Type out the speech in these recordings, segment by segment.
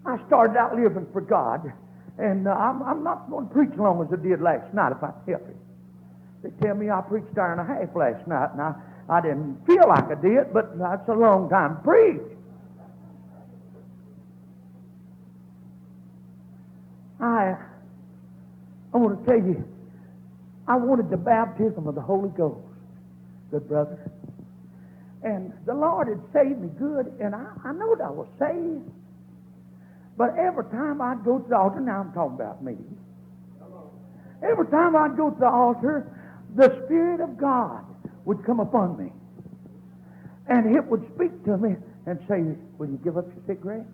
I started out living for God, and I'm not going to preach as long as I did last night if I can help it. They tell me I preached an hour and a half last night, and I didn't feel like I did, but that's a long time to preach. I want to tell you, I wanted the baptism of the Holy Ghost, good brother. And the Lord had saved me good, and I know that I was saved. But every time I'd go to the altar, now I'm talking about me. Every time I'd go to the altar, the Spirit of God would come upon me. And it would speak to me and say, will you give up your cigarette?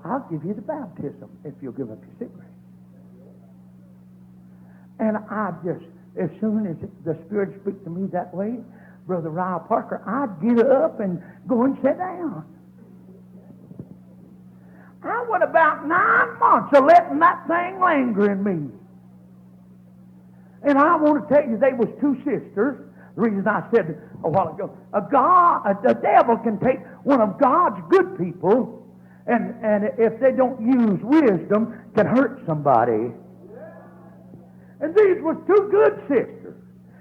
I'll give you the baptism if you'll give up your cigarette. And I just, as soon as the Spirit speak to me that way, Brother Ryle Parker, I'd get up and go and sit down. I went about 9 months of letting that thing linger in me. And I want to tell you, they was two sisters. The reason I said a while ago, the devil can take one of God's good people, and if they don't use wisdom, can hurt somebody. And these was two good sisters.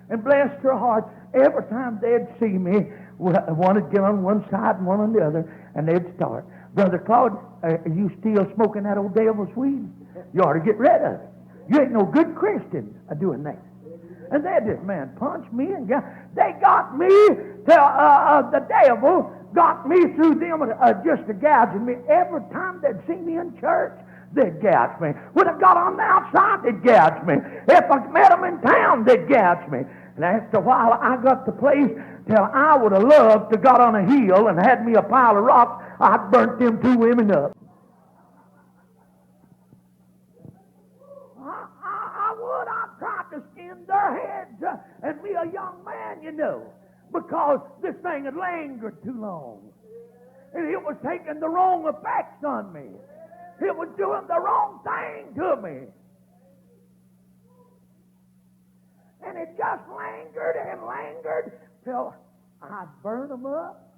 And bless their heart, every time they'd see me, one would get on one side and one on the other, and they'd start. Brother Claude, are you still smoking that old devil's weed? You ought to get rid of it. You ain't no good Christian doing that. And they just, man, punched me and they got me to, the devil got me through them just to gouging me. Every time they'd see me in church, they'd gouge me. When I got on the outside, they'd gouge me. If I met them in town, they'd gouge me. And after a while, I got the place till I would have loved to got on a hill and had me a pile of rocks. I'd burnt them two women up. I'd tried to skin their heads, and me a young man, you know, because this thing had lingered too long. And it was taking the wrong effects on me. It was doing the wrong thing to me. And it just lingered and lingered till I'd burn them up.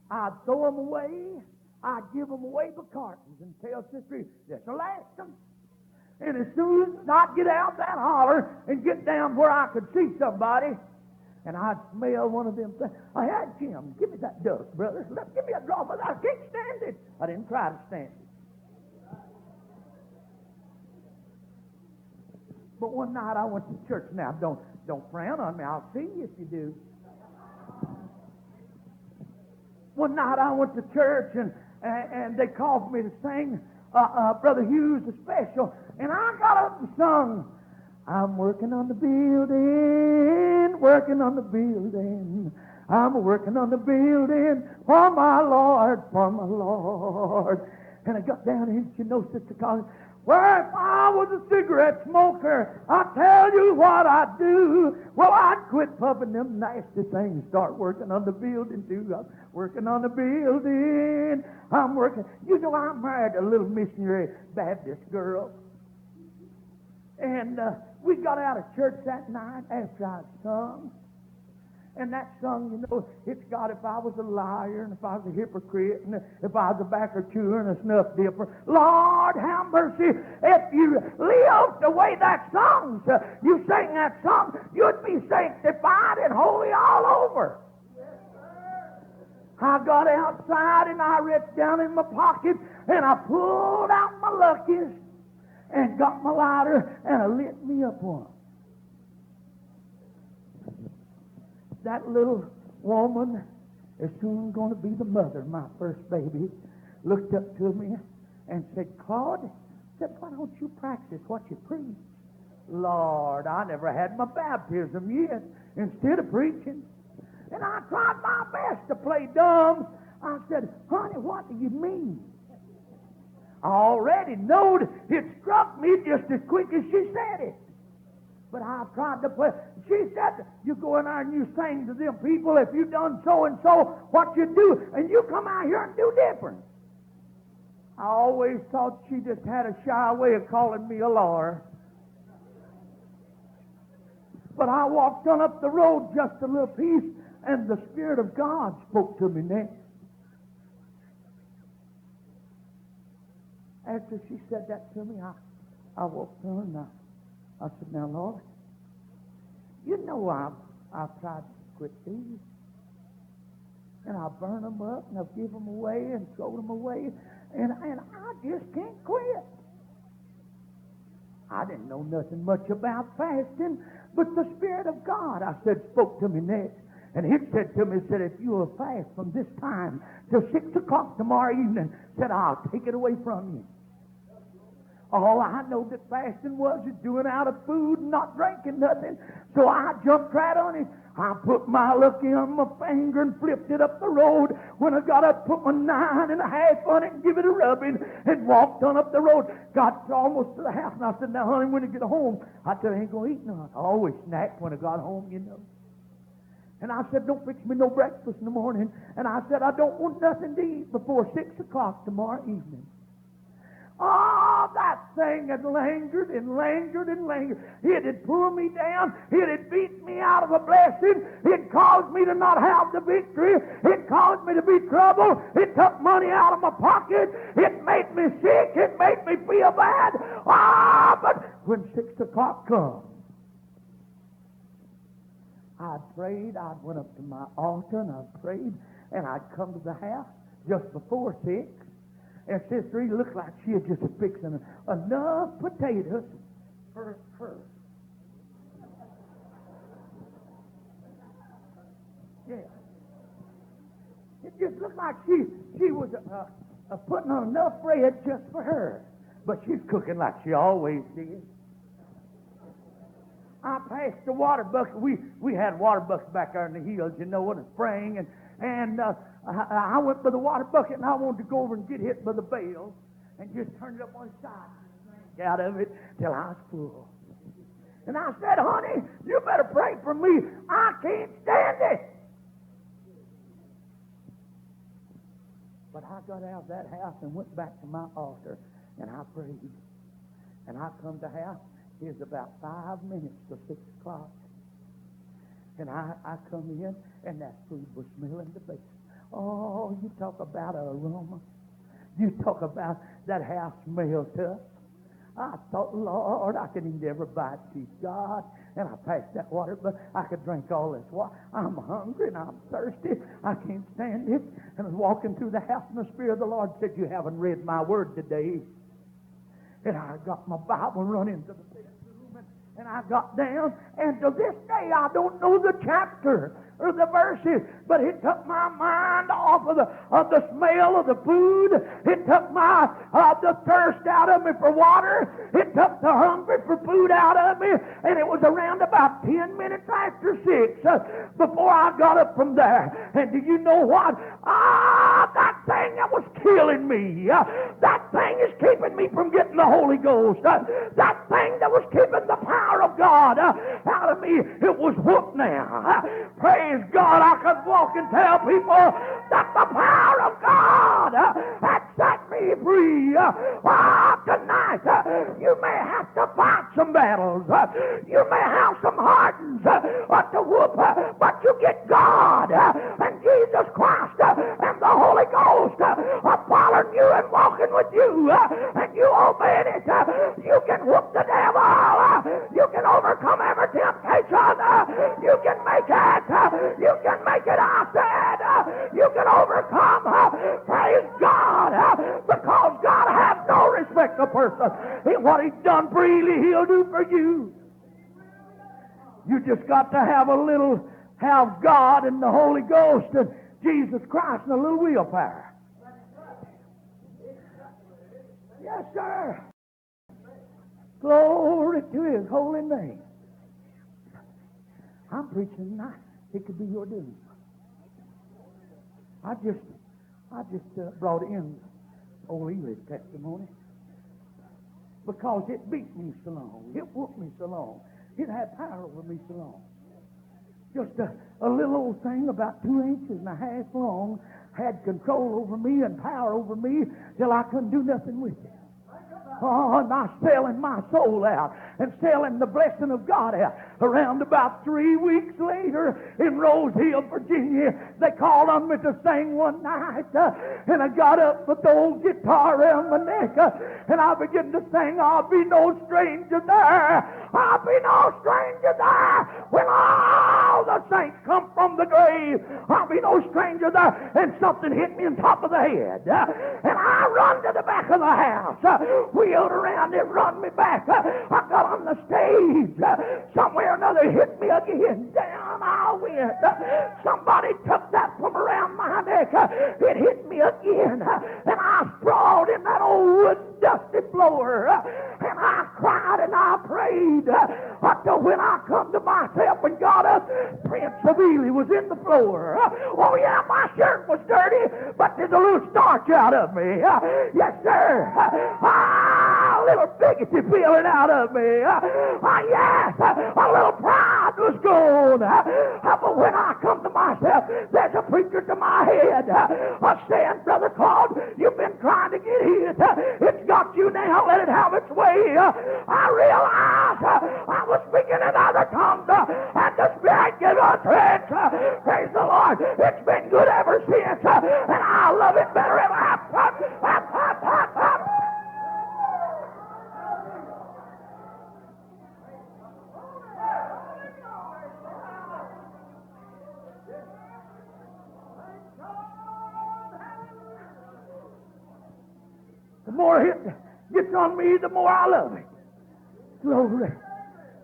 I'd throw them away. I'd give them away by cartons and tell Sister, this will last them. And as soon as I'd get out that holler and get down where I could see somebody, and I'd smell one of them things. I had Jim, give me that duck, brother. Give me a drop of that. I can't stand it. I didn't try to stand it. But one night I went to church. Now, don't frown on me. I'll see you if you do. One night I went to church, and they called me to sing Brother Hughes the special, and I got up and sung, I'm working on the building, working on the building. I'm working on the building for my Lord, for my Lord. And I got down and you know, Sister Collins, well, if I was a cigarette smoker, I'll tell you what I'd do. Well, I'd quit puffing them nasty things, start working on the building too. I'm working on the building. I'm working. You know, I married a little missionary Baptist girl. And we got out of church that night after I sung. And that song, you know, it's got if I was a liar and if I was a hypocrite and if I was a backer chewer and a snuff dipper. Lord, have mercy. If you lived the way that song, you sang that song, you'd be sanctified and holy all over. I got outside and I reached down in my pocket and I pulled out my luckies and got my lighter and I lit me up one. That little woman is soon going to be the mother of my first baby, looked up to me and said, Claude, said, why don't you practice what you preach? Lord, I never had my baptism yet instead of preaching. And I tried my best to play dumb. I said, honey, what do you mean? I already knowed it struck me just as quick as she said it. But I tried to play. She said, you go in there and you sing to them people, if you done so and so, what you do, and you come out here and do different. I always thought she just had a shy way of calling me a liar. But I walked on up the road just a little piece, and the Spirit of God spoke to me next. after she said that to me, I walked to her and I said, now, Lord, you know I've tried to quit these. And I burn them up and I give them away and throw them away. And I just can't quit. I didn't know nothing much about fasting, but the Spirit of God, I said, spoke to me next. And he said to me, said, if you will fast from this time till 6 o'clock tomorrow evening, said, I'll take it away from you. All I know that fasting was is doing out of food and not drinking nothing. So I jumped right on it. I put my lucky on my finger and flipped it up the road. When I got up, put my 9.5 on it and give it a rubbing and walked on up the road. Got almost to the house and I said, now, honey, when I get home, I said, I ain't going to eat nothing. I always snacked when I got home, you know. And I said, don't fix me no breakfast in the morning. And I said, I don't want nothing to eat before 6 o'clock tomorrow evening. Oh, that thing had lingered and lingered and lingered. It had pulled me down. It had beat me out of a blessing. It caused me to not have the victory. It caused me to be troubled. It took money out of my pocket. It made me sick. It made me feel bad. Ah, but when 6 o'clock comes, I prayed. I went up to my altar and I prayed. And I'd come to the house just before 6. And Sister Ely looked like she had just fixing enough potatoes for her. Yeah. It just looked like she was putting on enough bread just for her. But she's cooking like she always did. I passed the water bucket. We had water buckets back there in the hills, you know, in the spring. And I went by the water bucket and I wanted to go over and get hit by the bale and just turn it up on the side and drink out of it till I was full. And I said, honey, you better pray for me. I can't stand it. But I got out of that house and went back to my altar and I prayed. And I come to house. It was about 5 minutes to 6 o'clock. And I come in and that food was smelling the best. Oh, you talk about an aroma. You talk about that house smells tough. I thought, Lord, I could eat every bite, chief God. And I passed that water, but I could drink all this water. I'm hungry and I'm thirsty. I can't stand it. And I was walking through the house and the Spirit of the Lord said, you haven't read my word today. And I got my Bible and run into the bedroom and I got down. And to this day, I don't know the chapter or the verses, but it took my mind off of the smell of the food. It took the thirst out of me for water. It took the hunger for food out of me. And it was around about 10 minutes after 6 before I got up from there. And do you know what? That thing that was killing me. That thing is keeping me from getting the Holy Ghost. That thing that was keeping the power of God out of me, it was whooped now. Praise God, I could walk and tell people that the power of God had set me free. Tonight, you may have to fight some battles. You may have some hardens to whoop, but you get God and Jesus Christ and the Holy Ghost following you and walking with you, and you obeying it. You can whoop the devil. You can overcome every temptation. You can make it. You can make it, I said. You can overcome. Praise God. Because God has no respect of person. What He's done for Ely, He'll do for you. You just got to have God and the Holy Ghost and Jesus Christ and a little willpower. Yes, sir. Glory to His holy name. I'm preaching tonight. It could be your doom. I just brought in old Ely's testimony because it beat me so long. It whooped me so long. It had power over me so long. Just a little old thing about 2.5 inches long had control over me and power over me till I couldn't do nothing with it. Oh, and I selling my soul out and selling the blessing of God out. Around about 3 weeks later in Rose Hill, Virginia, they called on me to sing one night. And I got up with the old guitar around my neck and I began to sing, I'll be no stranger there. I'll be no stranger there. When all the saints come from the grave, I'll be no stranger there. And something hit me on top of the head. And I run to the back of the house, wheeled around and run me back. I got on the stage. Somewhere or another hit me again. Down I went. Somebody took that from around my neck. It hit me again. And I sprawled in that old wood dusty floor. And I cried and I prayed until when I come to myself and got up, Prince of Ely was in the floor. Oh yeah, my shirt was dirty, but there's a little starch out of me. Yes, sir. A little biggity feeling out of me. Yes, a little pride was gone. But when I come to myself, there's a preacher to my head saying, Brother Claude, you've been trying to get hit. It's got you now. Let it have its way. I realized I was speaking in other tongues and the Spirit gave utterance. Praise the Lord. It's been good ever since. And I love it better ever. The more it gets on me, the more I love it. Glory.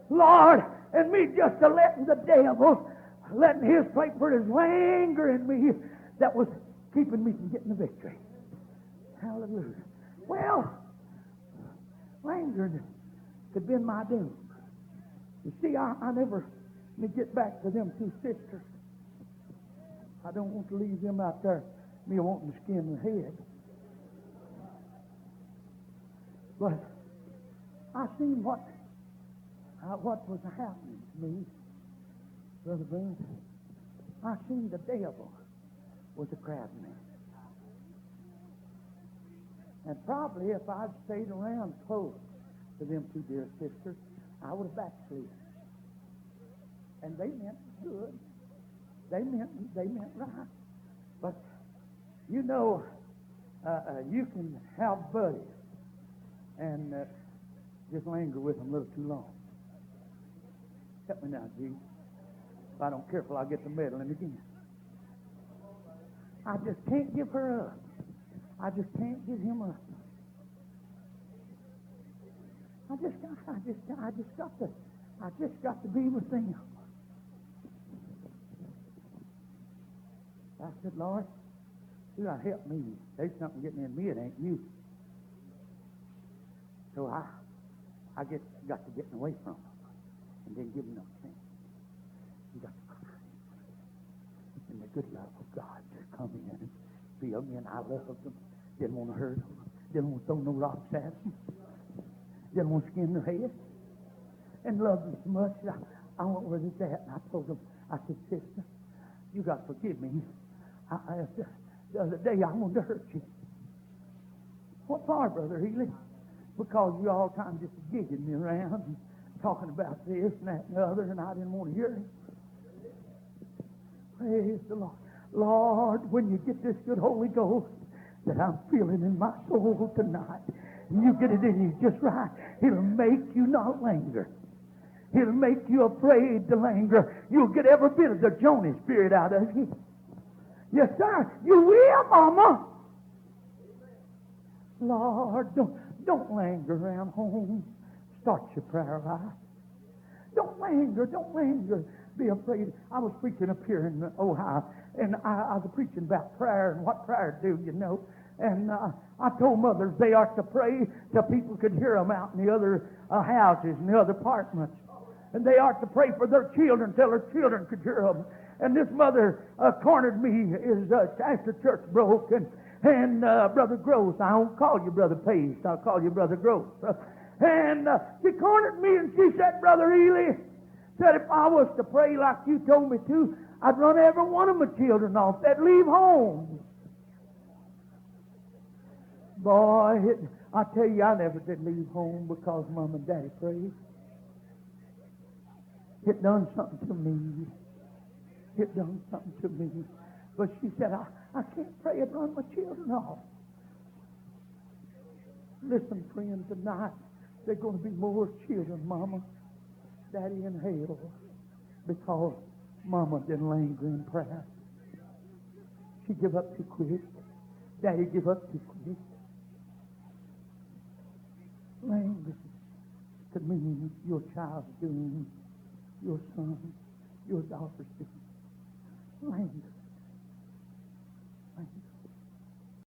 Lord, and me just a letting the devil, letting his playford his anger in me that was keeping me from getting the victory. Hallelujah. Well, anger could been my doom. You see, I never, let me get back to them two sisters. I don't want to leave them out there, me wanting to skin the head. But I seen what was happening to me, Brother Boone. I seen the devil was a crowding me. And probably if I'd stayed around close to them two dear sisters, I would have backslid. And they meant good. They meant right. But you know, you can have buddies and just linger with them a little too long. Help me now, Jesus. If I don't careful, I'll get the meddling again. I just can't give her up. I just can't give him up. I just got to be with them. I said, Lord, you gotta help me. There's something getting in me, it ain't you. So I got to get away from them and then give them no chance. You got to cry. And the good love of God just come in and feel me, and I loved them. Didn't want to hurt them. Didn't want to throw no rocks at them. Didn't want to skin their head. And loved them so much that I went where they're at, and I told them, I said, sister, you got to forgive me. The other day I wanted to hurt you. What for, Brother Ely? Because you all the time just gigging me around and talking about this and that and the other, and I didn't want to hear it. Praise the Lord. Lord, when you get this good Holy Ghost that I'm feeling in my soul tonight, and you get it in you just right, it'll make you not linger. It'll make you afraid to linger. You'll get every bit of the Jonah spirit out of you. Yes, sir. You will, Mama. Lord, don't linger around home. Start your prayer life. Don't linger. Be afraid. I was preaching up here in Ohio, and I was preaching about prayer and what prayer do, you know. And I told mothers they ought to pray so people could hear them out in the other houses and the other apartments. And they ought to pray for their children till their children could hear them. And this mother cornered me after church broke, and Brother Gross, I won't call you Brother Paste, I'll call you Brother Gross. And she cornered me and she said, Brother Ely, said if I was to pray like you told me to, I'd run every one of my children off. They'd leave home. Boy, I tell you, I never did leave home because Mom and Daddy prayed. It done something to me. It done something to me. But she said, I can't pray and run my children off. Listen, friend, tonight, there are going to be more children, Mama, Daddy in hell, because Mama didn't linger in prayer. She give up too quick. Daddy give up too quick. Language could mean your child's doom, your son, your daughter's doom. Language.